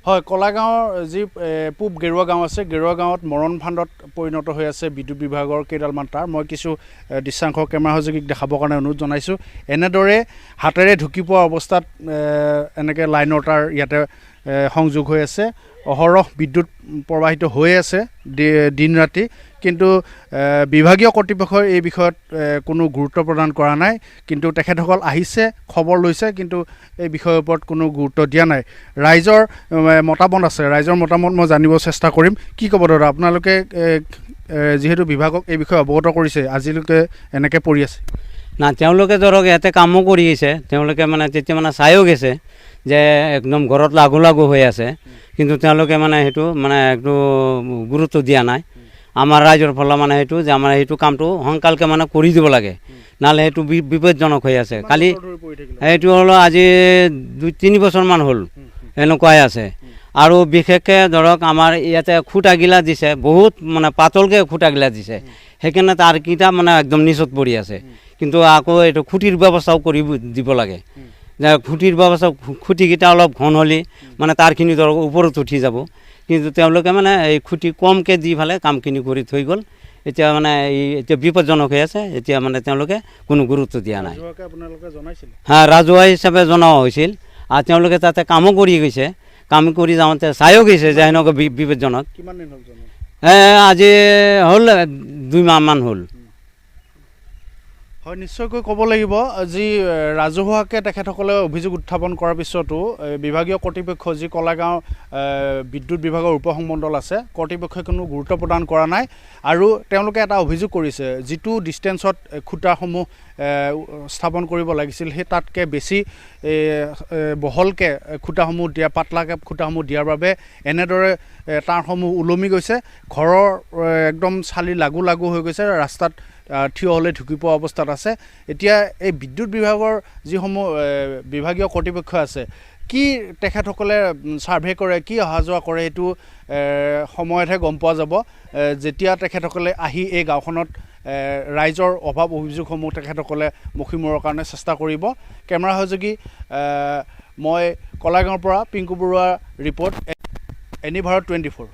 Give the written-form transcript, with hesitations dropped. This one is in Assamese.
হয়, কলাগাঁৱৰ যি পূব গেৰুৱা গাঁও আছে, গেৰুৱা গাঁৱত মৰণ ফান্দত পৰিণত হৈ আছে বিদ্যুৎ বিভাগৰ কেইডালমান তাঁৰ। মই কিছু দৃশ্যাংশ কেমেৰা সহযোগীক দেখাবৰ কাৰণে অনুৰোধ জনাইছোঁ। এনেদৰে হাতেৰে ঢুকি পোৱা অৱস্থাত এনেকৈ লাইনৰ তাঁৰ ইয়াতে সংযোগ হৈ আছে। অহৰহ বিদ্যুৎ প্ৰবাহিত হৈ আছে দিন ৰাতি, কিন্তু বিভাগীয় কৰ্তৃপক্ষই এই বিষয়ত কোনো গুৰুত্ব প্ৰদান কৰা নাই। কিন্তু তেখেতসকল আহিছে, খবৰ লৈছে, কিন্তু এই বিষয়ৰ ওপৰত কোনো গুৰুত্ব দিয়া নাই। ৰাইজৰ মতামত আছে, ৰাইজৰ মতামত মই জানিব চেষ্টা কৰিম। কি ক'ব দাদা, আপোনালোকে যিহেতু বিভাগক এই বিষয়ে অৱগত কৰিছে, আজিলৈকে এনেকৈ পৰি আছে? না, তেওঁলোকে ধৰক ইয়াতে কামো কৰি আছে, তেওঁলোকে মানে তেতিয়া মানে চায়ো গৈছে যে একদম ঘৰত লাগু লাগু হৈ আছে, কিন্তু তেওঁলোকে মানে সেইটো মানে একটু গুৰুত্ব দিয়া নাই। আমাৰ ৰাইজৰ ফালে মানে সেইটো যে আমাৰ সেইটো কামটো সোনকালকে মানে কৰি দিব লাগে, নহ'লে সেইটো বিপদজনক হৈ আছে। কালি সেইটো হ'লো আজি 2-3 বছৰমান হ'ল এনেকুৱাই আছে। আৰু বিশেষকৈ ধৰক আমাৰ ইয়াতে খুঁটাগিলা দিছে, বহুত মানে পাতলকৈ খুঁটাগিলা দিছে, সেইকাৰণে তাৰকেইটা মানে একদম নিচত পৰি আছে। কিন্তু আকৌ এইটো খুঁটিৰ ব্যৱস্থাও কৰি দিব লাগে, যে খুঁটিৰ ব্যৱস্থা, খুঁটিকেইটা অলপ ঘন হ'লে মানে তাৰখিনি ধৰক ওপৰত উঠি যাব। কিন্তু তেওঁলোকে মানে এই খুঁটি কমকৈ দি পেলাই কামখিনি কৰি থৈ গ'ল। এতিয়া মানে এতিয়া বিপদজনক হৈ আছে, এতিয়া মানে তেওঁলোকে কোনো গুৰুত্ব দিয়া নাই। হ্যাঁ, ৰাজহুৱা হিচাপে জনোৱা হৈছিল, আৰু তেওঁলোকে তাতে কামো কৰি গৈছে। কাম কৰি যাওঁতে চায়ো গৈছে যে এনেকুৱা বিপদজনক। আজি হ'ল 2 মাহমান হ'ল। হয়, নিশ্চয়কৈ ক'ব লাগিব, যি ৰাজহুৱাকৈ তেখেতসকলে অভিযোগ উত্থাপন কৰাৰ পিছতো বিভাগীয় কৰ্তৃপক্ষ, যি কলাগাঁও বিদ্যুৎ বিভাগৰ উপসংমণ্ডল আছে, কৰ্তৃপক্ষই কোনো গুৰুত্ব প্ৰদান কৰা নাই। আৰু তেওঁলোকে এটা অভিযোগ কৰিছে, যিটো ডিষ্টেঞ্চত খুঁটাসমূহ স্থাপন কৰিব লাগিছিল, সেই তাতকৈ বেছি বহলকৈ খুঁটাসমূহ দিয়া, পাতলাকৈ খুঁটাসমূহ দিয়াৰ বাবে এনেদৰে তাঁৰসমূহ ওলমি গৈছে। ঘৰৰ একদম চালি লাগু লাগু হৈ গৈছে, ৰাস্তাত থিয় হ'লে ঢুকি পোৱা অৱস্থাত আছে। এতিয়া এই বিদ্যুৎ বিভাগৰ যিসমূহ বিভাগীয় কৰ্তৃপক্ষ আছে, কি তেখেতসকলে ছাৰ্ভে কৰে, কি অহা যোৱা কৰে, এইটো সময়তহে গম পোৱা যাব, যেতিয়া তেখেতসকলে আহি এই গাঁওখনত ৰাইজৰ অভাৱ অভিযোগসমূহ তেখেতসকলে মষি মৰাৰ কাৰণে চেষ্টা কৰিব। কেমেৰা সহযোগী মই কলাগাঁৱৰ পৰা পিংকু বৰুৱাৰ ৰিপৰ্ট, এনি ভাৰত 24।